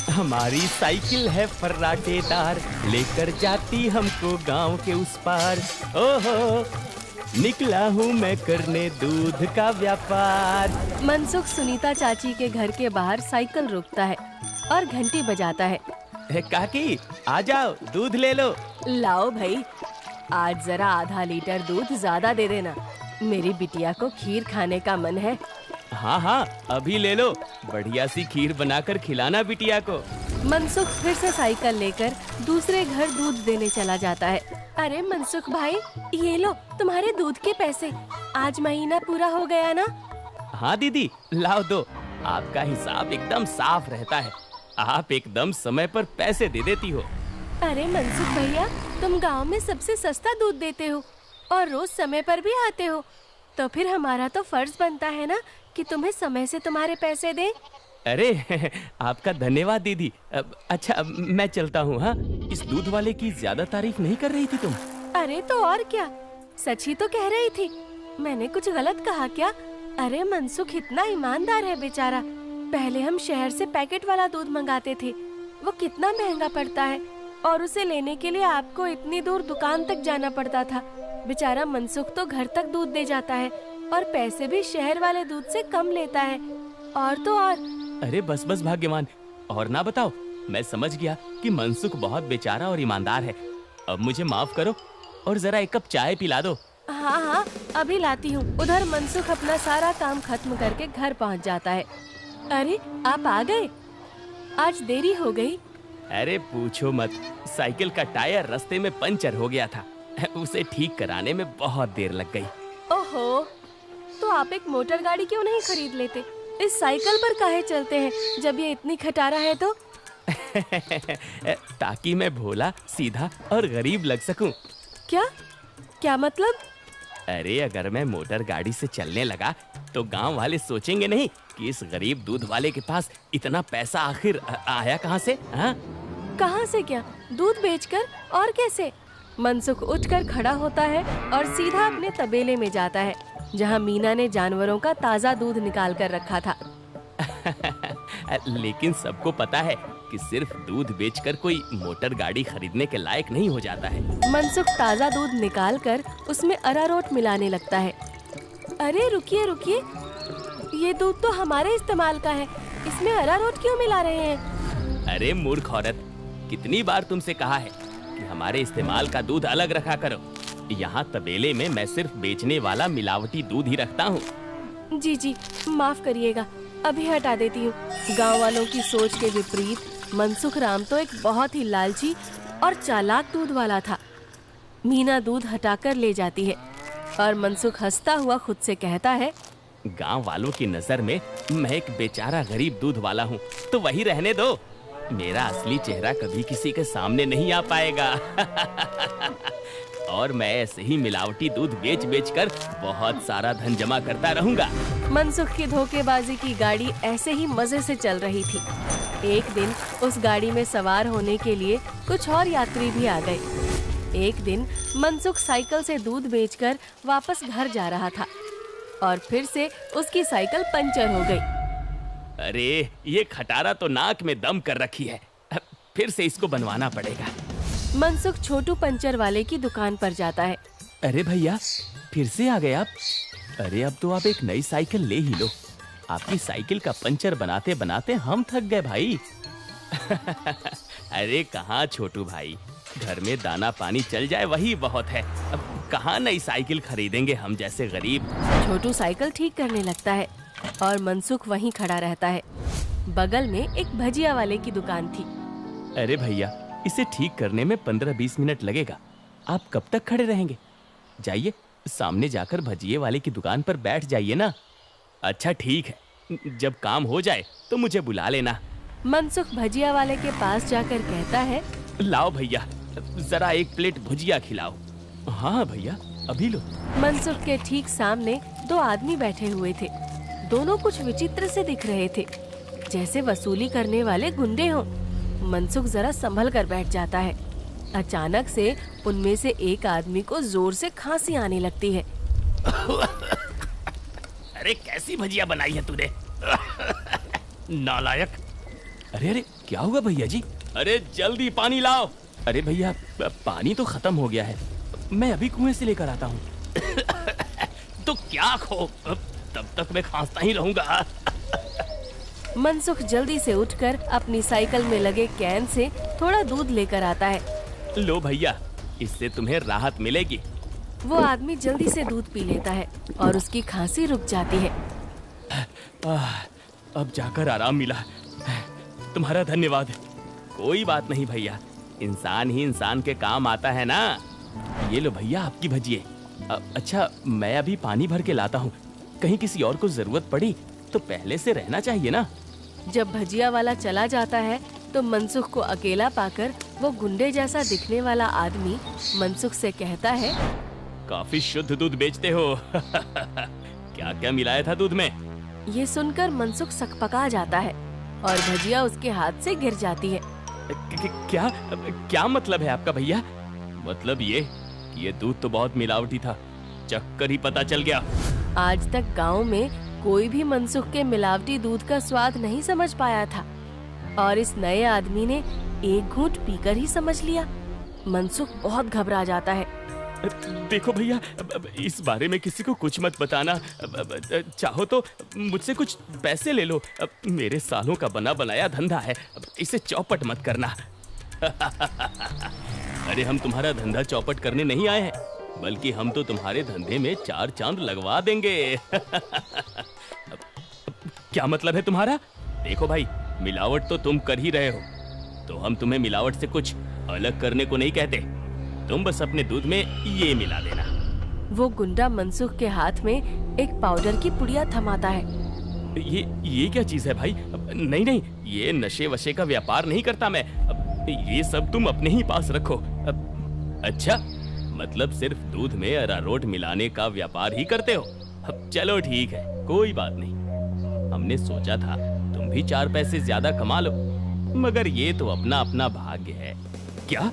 हमारी साइकिल है फर्राटेदार, लेकर जाती हमको गांव के उस पार। ओहो, निकला हूँ मैं करने दूध का व्यापार। मनसुख सुनीता चाची के घर के बाहर साइकिल रोकता है और घंटी बजाता है। काकी, आ जाओ, दूध ले लो। लाओ भाई, आज जरा आधा लीटर दूध ज्यादा दे देना, मेरी बिटिया को खीर खाने का मन है। हाँ हाँ, अभी ले लो, बढ़िया सी खीर बनाकर खिलाना बिटिया को। मनसुख फिर से साइकिल लेकर दूसरे घर दूध देने चला जाता है। अरे मनसुख भाई, ये लो तुम्हारे दूध के पैसे, आज महीना पूरा हो गया ना? हाँ दीदी, लाओ दो, आपका हिसाब एकदम साफ रहता है, आप एकदम समय पर पैसे दे देती हो। अरे मनसुख भैया, तुम गांव में सबसे सस्ता दूध देते हो और रोज समय पर भी आते हो, तो फिर हमारा तो फर्ज बनता है ना कि तुम्हें समय से तुम्हारे पैसे दें। अरे आपका धन्यवाद दीदी। अच्छा, मैं चलता हूँ। हाँ, इस दूध वाले की ज्यादा तारीफ नहीं कर रही थी तुम? अरे तो और क्या, सच ही तो कह रही थी, मैंने कुछ गलत कहा क्या? अरे मनसुख इतना ईमानदार है बेचारा। पहले हम शहर से पैकेट वाला दूध मंगाते थे, वो कितना महंगा पड़ता है, और उसे लेने के लिए आपको इतनी दूर दुकान तक जाना पड़ता था। बेचारा मनसुख तो घर तक दूध दे जाता है और पैसे भी शहर वाले दूध से कम लेता है। और तो और। अरे बस बस भाग्यवान, और ना बताओ, मैं समझ गया कि मनसुख बहुत बेचारा और ईमानदार है। अब मुझे माफ करो और जरा एक कप चाय पिला दो। हाँ हाँ, अभी लाती हूँ। उधर मनसुख अपना सारा काम खत्म करके घर पहुँच जाता है। अरे आप आ गए, आज देरी हो गई। अरे पूछो मत, साइकिल का टायर रास्ते में पंचर हो गया था, उसे ठीक कराने में बहुत देर लग गई। ओहो, तो आप एक मोटर गाड़ी क्यों नहीं खरीद लेते? इस साइकिल पर काहे चलते हैं जब ये इतनी खटारा है तो? ताकि मैं भोला, सीधा और गरीब लग सकूं। क्या क्या मतलब? अरे अगर मैं मोटर गाड़ी से चलने लगा तो गांव वाले सोचेंगे नहीं कि इस गरीब दूध वाले के पास इतना पैसा आखिर आया कहां से? हाँ, कहां से क्या? दूध बेचकर? और कैसे? मनसुख उठकर खड़ा होता है और सीधा अपने तबेले में जाता है, जहां मीना ने जानवरों का ताजा दूध निकाल कर रखा था। लेकिन सबको पता है कि सिर्फ दूध बेचकर कोई मोटर गाड़ी खरीदने के लायक नहीं हो जाता है। मनसुख ताजा दूध निकालकर उसमें अरारोट मिलाने लगता है। अरे रुकिए रुकिए, ये दूध तो हमारे इस्तेमाल का है, इसमें अरारोट क्यों मिला रहे हैं? अरे मूर्ख औरत, कितनी बार तुमसे कहा है कि हमारे इस्तेमाल का दूध अलग रखा करो। यहाँ तबेले में मैं सिर्फ बेचने वाला मिलावटी दूध ही रखता हूँ। जी जी, माफ करिएगा, अभी हटा देती हूँ। गांव वालों की सोच के विपरीत मनसुख राम तो एक बहुत ही लालची और चालाक दूध वाला था। मीना दूध हटाकर ले जाती है और मनसुख हंसता हुआ खुद से कहता है, गांव वालों की नजर में मैं एक बेचारा गरीब दूध वाला हूँ, तो वही रहने दो। मेरा असली चेहरा कभी किसी के सामने नहीं आ पाएगा। और मैं ऐसे ही मिलावटी दूध बेच बेच कर बहुत सारा धन जमा करता रहूंगा। मनसुख की धोखेबाजी की गाड़ी ऐसे ही मजे से चल रही थी। एक दिन उस गाड़ी में सवार होने के लिए कुछ और यात्री भी आ गए। एक दिन मनसुख साइकिल से दूध बेचकर वापस घर जा रहा था और फिर से उसकी साइकिल पंचर हो गई। अरे ये खटारा तो नाक में दम कर रखी है, फिर से इसको बनवाना पड़ेगा। मनसुख छोटू पंचर वाले की दुकान पर जाता है। अरे भैया, फिर से आ गए आप? अरे अब तो आप एक नई साइकिल ले ही लो, आपकी साइकिल का पंचर बनाते बनाते हम थक गए भाई। अरे कहाँ छोटू भाई, घर में दाना पानी चल जाए वही बहुत है, अब कहाँ नई साइकिल खरीदेंगे हम जैसे गरीब। छोटू साइकिल ठीक करने लगता है और मनसुख वहीं खड़ा रहता है। बगल में एक भजिया वाले की दुकान थी। अरे भैया, इसे ठीक करने में 15-20 मिनट लगेगा, आप कब तक खड़े रहेंगे? जाइए सामने जाकर भजिए वाले की दुकान पर बैठ जाइए ना। अच्छा ठीक है, जब काम हो जाए तो मुझे बुला लेना। मनसुख भजिया वाले के पास जाकर कहता है, लाओ भैया, जरा एक प्लेट भुजिया खिलाओ। हाँ भैया, अभी लो। मनसुख के ठीक सामने दो आदमी बैठे हुए थे। दोनों कुछ विचित्र से दिख रहे थे, जैसे वसूली करने वाले गुंडे हों। मनसुख जरा संभल कर बैठ जाता है। अचानक से उनमें से एक आदमी को जोर से खांसी आने लगती है। अरे कैसी भजिया बनाई है तूने? नालायक, अरे अरे क्या हुआ भैया जी? अरे जल्दी पानी लाओ। अरे भैया पानी तो खत्म हो गया है, मैं अभी कुएं से लेकर आता हूँ। तो क्या खो, तब तक मैं खांसता ही रहूंगा। मनसुख जल्दी से उठकर अपनी साइकिल में लगे कैन से थोड़ा दूध लेकर आता है। लो भैया, इससे तुम्हें राहत मिलेगी। वो आदमी जल्दी से दूध पी लेता है और उसकी खांसी रुक जाती है। अब जाकर आराम मिला, तुम्हारा धन्यवाद। कोई बात नहीं भैया, इंसान ही इंसान के काम आता है ना। ये लो भैया आपकी भजिए। अच्छा मैं अभी पानी भर के लाता हूँ, कहीं किसी और को जरूरत पड़ी तो पहले से रहना चाहिए ना। जब भजिया वाला चला जाता है तो मनसुख को अकेला पाकर वो गुंडे जैसा दिखने वाला आदमी मनसुख से कहता है, काफी शुद्ध दूध बेचते हो। क्या क्या मिलाया था दूध में? ये सुनकर मनसुख सकपका जाता है और भजिया उसके हाथ से गिर जाती है। क्या क्या मतलब है आपका भैया? मतलब ये कि ये दूध तो बहुत मिलावटी था, चक्कर ही पता चल गया। आज तक गांव में कोई भी मनसुख के मिलावटी दूध का स्वाद नहीं समझ पाया था और इस नए आदमी ने एक घूंट पीकर ही समझ लिया। मनसुख बहुत घबरा जाता है। देखो भैया, इस बारे में किसी को कुछ मत बताना। चाहो तो मुझसे कुछ पैसे ले लो, मेरे सालों का बना बनाया धंधा है, इसे चौपट मत करना। अरे हम तुम्हारा धंधा चौपट करने नहीं आए हैं, बल्कि हम तो तुम्हारे धंधे में 4 चांद लगवा देंगे। क्या मतलब है तुम्हारा? देखो भाई, मिलावट तो तुम कर ही रहे हो, तो हम तुम्हें मिलावट से कुछ अलग करने को नहीं कहते। तुम बस अपने दूध में ये मिला देना। वो गुंडा मनसुख के हाथ में एक पाउडर की पुड़िया थमाता है। ये क्या चीज है भाई? नहीं नहीं, ये नशे वशे का व्यापार नहीं करता मैं। ये सब तुम अपने ही पास रखो। अच्छा, मतलब सिर्फ दूध में अरारोट मिलाने का व्यापार ही करते हो? चलो ठीक है, कोई बात नहीं। हमने सोचा था तुम भी 4 पैसे ज्यादा कमा लो, मगर ये तो अपना अपना भाग्य है। क्या?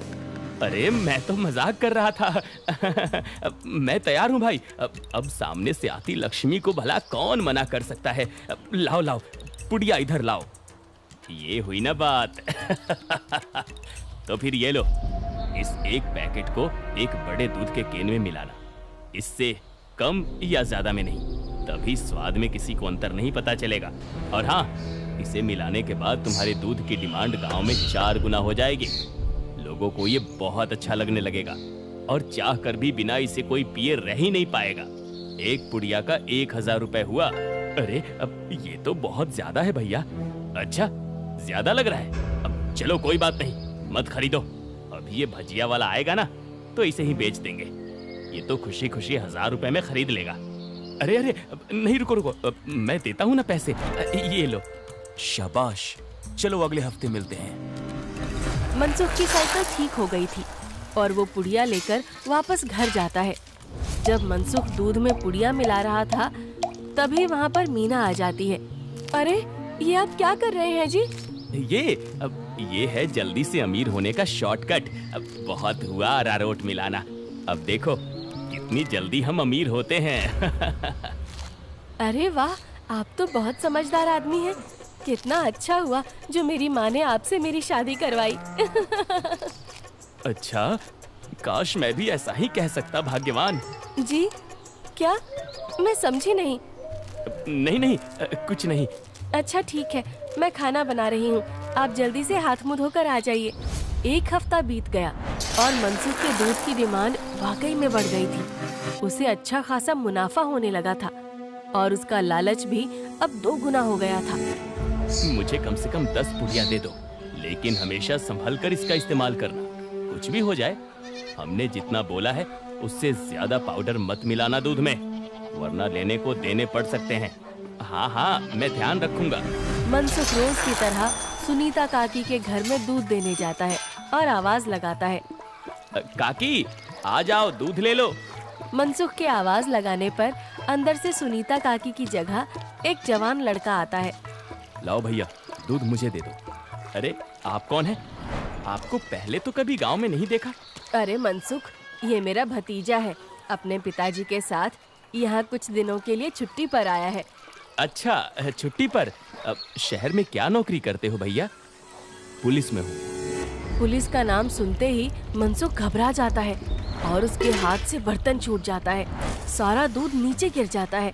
अरे मैं तो मजाक कर रहा था। मैं तैयार हूँ भाई। अब सामने से आती लक्ष्मी को भला कौन मना कर सकता है। लाओ लाओ, पुड़िया इधर लाओ। ये हुई ना बात। तो फिर ये लो, इस एक पैकेट को एक बड़े दूध के केन में मिलाना। इससे कम या ज्यादा में नहीं, तभी स्वाद में किसी को अंतर नहीं पता चलेगा। और हाँ, इसे मिलाने के बाद तुम्हारे दूध की डिमांड गांव में 4 गुना हो जाएगी। लोगों को ये बहुत अच्छा लगने लगेगा और चाह कर भी बिना इसे कोई पिए रह ही नहीं पाएगा। एक पुड़िया का 1000 रुपए हुआ। अरे अब ये तो बहुत ज्यादा है भैया। अच्छा, ज्यादा लग रहा है? अब चलो कोई बात नहीं, मत खरीदो। अभी ये भजिया वाला आएगा ना, तो इसे ही बेच देंगे। ये तो खुशी खुशी 1000 रुपए में खरीद लेगा। अरे अरे नहीं, रुको रुको, मैं देता हूँ ना पैसे। ये लो। शाबाश, चलो अगले हफ्ते मिलते हैं। मनसुख की साइकिल ठीक हो गई थी और वो पुड़िया लेकर वापस घर जाता है। जब मनसुख दूध में पुड़िया मिला रहा था, तभी वहाँ पर मीना आ जाती है। अरे ये आप क्या कर रहे हैं जी? ये है जल्दी से अमीर होने का शॉर्टकट। बहुत हुआ अरारोट मिलाना, अब देखो कितनी जल्दी हम अमीर होते हैं। अरे वाह, आप तो बहुत समझदार आदमी हैं। कितना अच्छा हुआ जो मेरी माँ ने आपसे मेरी शादी करवाई। अच्छा, काश मैं भी ऐसा ही कह सकता, भाग्यवान। जी क्या? मैं समझी नहीं। नहीं नहीं, कुछ नहीं। अच्छा ठीक है, मैं खाना बना रही हूँ, आप जल्दी से हाथ मुंह धोकर आ जाइए। 1 हफ्ता बीत गया और मनसुख के दूध की डिमांड वाकई में बढ़ गई थी। उसे अच्छा खासा मुनाफा होने लगा था और उसका लालच भी अब 2 गुना हो गया था। मुझे कम से कम 10 पुड़िया दे दो, लेकिन हमेशा संभल कर इसका इस्तेमाल करना। कुछ भी हो जाए, हमने जितना बोला है उससे ज्यादा पाउडर मत मिलाना दूध में, वरना लेने को देने पड़ सकते हैं। हाँ हाँ, मैं ध्यान रखूंगा। मनसुख रोज की तरह सुनीता काकी के घर में दूध देने जाता है और आवाज लगाता है, काकी आ जाओ, दूध ले लो। मनसुख के आवाज लगाने पर अंदर से सुनीता काकी की जगह एक जवान लड़का आता है। लाओ भैया, दूध मुझे दे दो। अरे आप कौन है? आपको पहले तो कभी गांव में नहीं देखा। अरे मनसुख, ये मेरा भतीजा है, अपने पिताजी के साथ यहाँ कुछ दिनों के लिए छुट्टी पर आया है। अच्छा, छुट्टी पर? शहर में क्या नौकरी करते हो भैया? पुलिस में हूँ। पुलिस का नाम सुनते ही मनसुख घबरा जाता है और उसके हाथ से बर्तन छूट जाता है। सारा दूध नीचे गिर जाता है।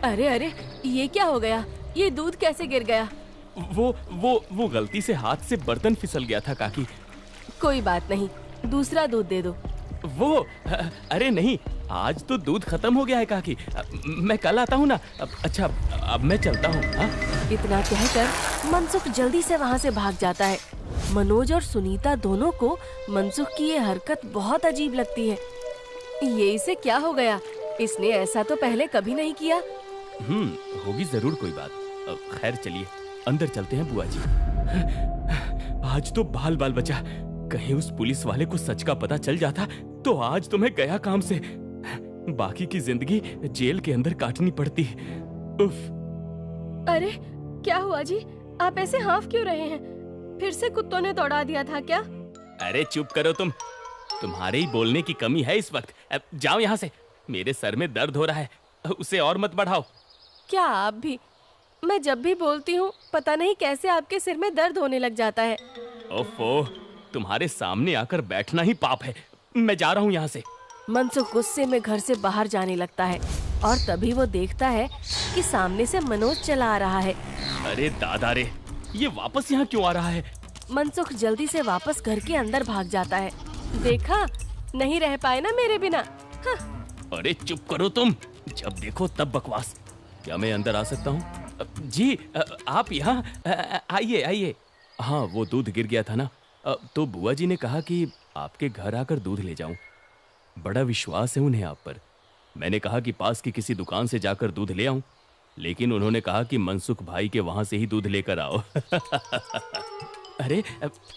अरे अरे, ये क्या हो गया? ये दूध कैसे गिर गया? वो गलती से हाथ से बर्तन फिसल गया था काकी। कोई बात नहीं, दूसरा दूध दे दो। अरे नहीं, आज तो दूध खत्म हो गया है काकी। मैं कल आता हूँ ना। अच्छा, अब मैं चलता हूँ। इतना कहकर मनसुख जल्दी से वहाँ से भाग जाता है। मनोज और सुनीता दोनों को मनसुख की ये हरकत बहुत अजीब लगती है। ये इसे क्या हो गया? इसने ऐसा तो पहले कभी नहीं किया। होगी जरूर कोई बात। खैर चलिए अंदर चलते हैं बुआ जी। आज तो बाल बाल बचा। कहीं उस पुलिस वाले को सच का पता चल जाता तो आज तो मैं गया काम से। बाकी की जिंदगी जेल के अंदर काटनी पड़ती। उफ। अरे क्या हुआ जी? आप ऐसे हाफ क्यों रहे हैं? फिर से कुत्तों ने दौड़ा दिया था क्या? अरे चुप करो तुम। तुम्हारे ही बोलने की कमी है इस वक्त। अब जाओ यहाँ से। मेरे सर में दर्द हो रहा है, उसे और मत बढ़ाओ। क्या आप भी? मैं जब भी बोलती हूँ पता नहीं कैसे आपके सिर में दर्द होने लग जाता है। ओफो, तुम्हारे सामने आकर बैठना ही पाप है। मैं जा रहा हूँ यहाँ से। मनसुख गुस्से में घर से बाहर जाने लगता है और तभी वो देखता है कि सामने से मनोज चला आ रहा है। अरे दादा रे, ये वापस यहाँ क्यों आ रहा है? मनसुख जल्दी से वापस घर के अंदर भाग जाता है। देखा, नहीं रह पाए ना मेरे बिना। हाँ। अरे चुप करो तुम, जब देखो तब बकवास। क्या मैं अंदर आ सकता हूँ? जी आप यहाँ आइए आइए। हाँ, वो दूध गिर गया था ना, तो बुआ जी ने कहा कि आपके घर आकर दूध ले जाऊं। बड़ा विश्वास है उन्हें आप पर। मैंने कहा कि पास की किसी दुकान से जाकर दूध ले आऊं, लेकिन उन्होंने कहा कि मनसुख भाई के वहां से ही दूध लेकर आओ। अरे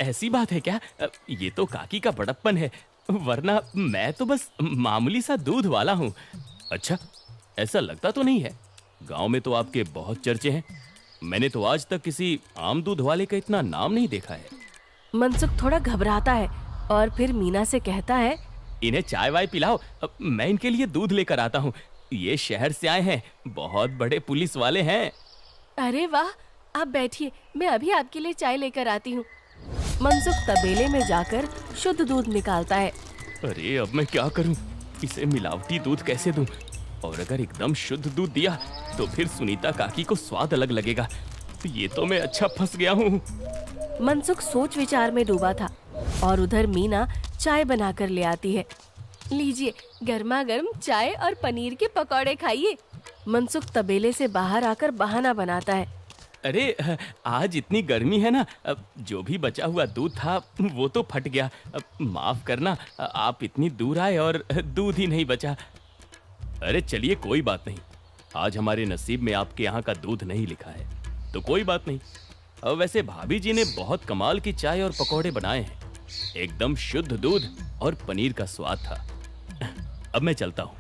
ऐसी बात है क्या? ये तो काकी का बड़प्पन है, वरना मैं तो बस मामूली सा दूध वाला हूँ। अच्छा, ऐसा लगता तो नहीं है। गांव में तो आपके बहुत चर्चे हैं। मैंने तो आज तक किसी आम दूध वाले का इतना नाम नहीं देखा है। मनसुख थोड़ा घबराता है और फिर मीना से कहता है, इन्हें चाय वाय पिलाओ, मैं इनके लिए दूध लेकर आता हूँ। ये शहर से आए हैं, बहुत बड़े पुलिस वाले हैं। अरे वाह, आप बैठिए, मैं अभी आपके लिए चाय लेकर आती हूँ। मनसुख तबेले में जाकर शुद्ध दूध निकालता है। अरे अब मैं क्या करूँ? इसे मिलावटी दूध कैसे दूँ? और अगर एकदम शुद्ध दूध दिया तो फिर सुनीता काकी को स्वाद अलग लगेगा। ये तो मैं अच्छा फंस गया हूँ। मनसुख सोच विचार में डूबा था और उधर मीना चाय बनाकर ले आती है। लीजिए, गर्मा गर्म चाय और पनीर के पकौड़े खाइए। मनसुख तबेले से बाहर आकर बहाना बनाता है। अरे आज इतनी गर्मी है ना, जो भी बचा हुआ दूध था वो तो फट गया। माफ करना, आप इतनी दूर आए और दूध ही नहीं बचा। अरे चलिए कोई बात नहीं, आज हमारे नसीब में आपके यहाँ का दूध नहीं लिखा है तो कोई बात नहीं। वैसे भाभी जी ने बहुत कमाल की चाय और पकौड़े बनाए हैं। एकदम शुद्ध दूध और पनीर का स्वाद था। अब मैं चलता हूँ।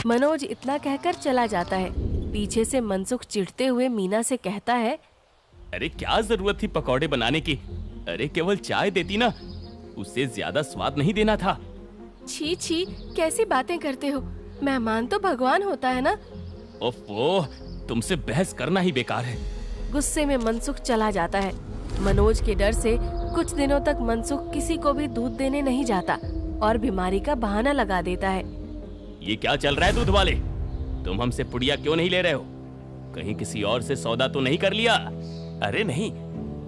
मनोज इतना कहकर चला जाता है। पीछे से मनसुख चिढ़ते हुए मीना से कहता है, अरे क्या जरूरत थी पकौड़े बनाने की? अरे केवल चाय देती ना, उससे ज्यादा स्वाद नहीं देना था। छी छी, कैसी बातें करते हो? मेहमान तो भगवान होता है ना। ओफो, तुमसे बहस करना ही बेकार है। गुस्से में मनसुख चला जाता है। मनोज के डर से कुछ दिनों तक मनसुख किसी को भी दूध देने नहीं जाता और बीमारी का बहाना लगा देता है। ये क्या चल रहा है दूध वाले? तुम हमसे पुड़िया क्यों नहीं ले रहे हो? कहीं किसी और से सौदा तो नहीं कर लिया? अरे नहीं,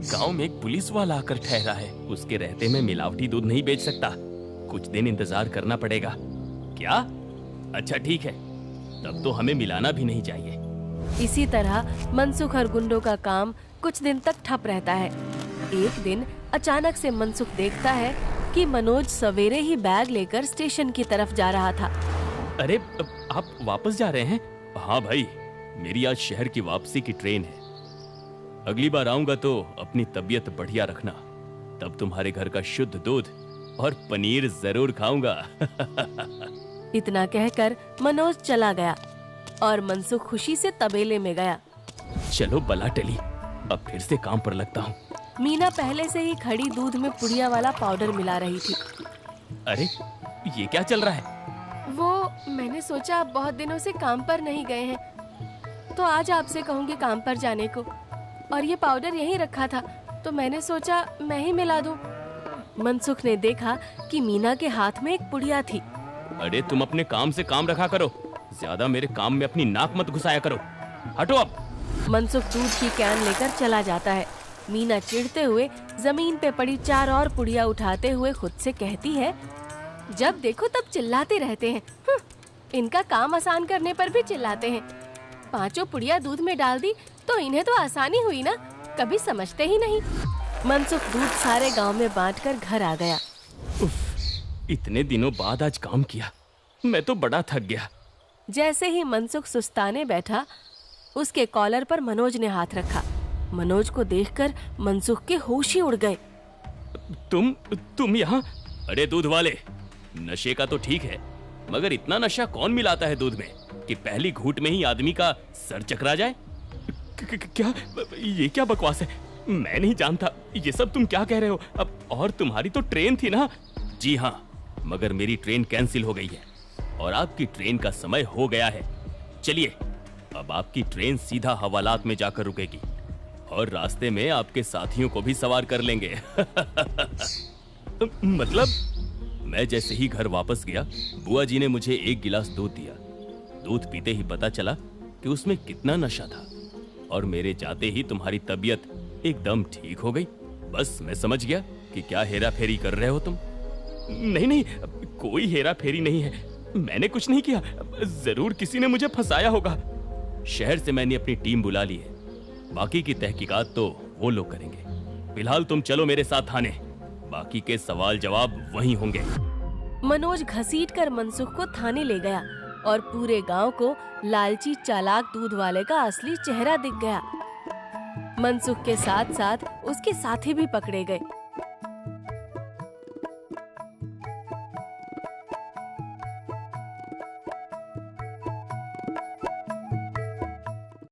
गांव में एक पुलिस वाला आकर ठहरा है। उसके रहते मैं मिलावटी दूध नहीं बेच सकता। कुछ दिन इंतजार करना पड़ेगा। क्या? अच्छा ठीक है, तब तो हमें मिलाना भी नहीं चाहिए। इसी तरह मनसुख और गुंडों का काम कुछ दिन तक ठप रहता है। एक दिन अचानक से मनसुख देखता है कि मनोज सवेरे ही बैग लेकर स्टेशन की तरफ जा रहा था। अरे आप वापस जा रहे हैं? हाँ भाई, मेरी आज शहर की वापसी की ट्रेन है। अगली बार आऊंगा तो अपनी तबीयत बढ़िया रखना, तब तुम्हारे घर का शुद्ध दूध और पनीर जरूर खाऊंगा। इतना कहकर मनोज चला गया और मनसुख खुशी से तबेले में गया। चलो बला टली, अब फिर से काम पर लगता हूँ। मीना पहले से ही खड़ी दूध में पुड़िया वाला पाउडर मिला रही थी। अरे ये क्या चल रहा है? वो मैंने सोचा आप बहुत दिनों से काम पर नहीं गए हैं तो आज आपसे कहूँगी काम पर जाने को, और ये पाउडर यहीं रखा था, तो मैंने सोचा मैं ही मिला दूं। मनसुख ने देखा कि मीना के हाथ में एक पुड़िया थी। अरे तुम अपने काम से काम रखा करो, ज्यादा मेरे काम में अपनी नाक मत घुसाया करो। हटो अब। मनसुख दूध की कैन लेकर चला जाता है। मीना चिढ़ते हुए जमीन पे पड़ी 4 और पुड़िया उठाते हुए खुद से कहती है, जब देखो तब चिल्लाते रहते हैं। इनका काम आसान करने पर भी चिल्लाते हैं। 5 पुड़िया दूध में डाल दी तो इन्हें तो आसानी हुई ना, कभी समझते ही नहीं। मनसुख दूध सारे गांव में बांटकर घर आ गया। उफ, इतने दिनों बाद आज काम किया, मैं तो बड़ा थक गया। जैसे ही मनसुख सुस्ताने बैठा, उसके कॉलर पर मनोज ने हाथ रखा। मनोज को देखकर मनसुख के होश ही उड़ गए। तुम यहाँ? अरे दूध वाले, नशे का तो ठीक है, मगर इतना नशा कौन मिलाता है दूध में कि पहली घूंट में ही आदमी का सर चकरा जाए? क्या ये क्या बकवास है? मैं नहीं जानता ये सब तुम क्या कह रहे हो। अब और तुम्हारी तो ट्रेन थी ना? जी हाँ, मगर मेरी ट्रेन कैंसिल हो गई है और आपकी ट्रेन का समय हो गया है। चलिए, अब आपकी ट्रेन सीधा हवालात में जाकर रुकेगी और रास्ते में आपके साथियों को भी सवार कर लेंगे। मतलब मैं जैसे ही घर वापस गया, बुआ जी ने मुझे 1 गिलास दूध दिया। दूध पीते ही पता चला कि उसमें कितना नशा था और मेरे जाते ही तुम्हारी तबीयत एकदम ठीक हो गई। बस मैं समझ गया कि क्या हेरा फेरी कर रहे हो तुम। नहीं, कोई हेरा फेरी नहीं है, मैंने कुछ नहीं किया। जरूर किसी ने मुझे फंसाया होगा। शहर से मैंने अपनी टीम बुला ली है, बाकी की तहकीकात तो वो लोग करेंगे। फिलहाल तुम चलो मेरे साथ थाने, बाकी के सवाल जवाब वहीं होंगे। मनोज घसीटकर मनसुख को थाने ले गया और पूरे गांव को लालची चालाक दूध वाले का असली चेहरा दिख गया। मनसुख के साथ साथ उसके साथी भी पकड़े गए।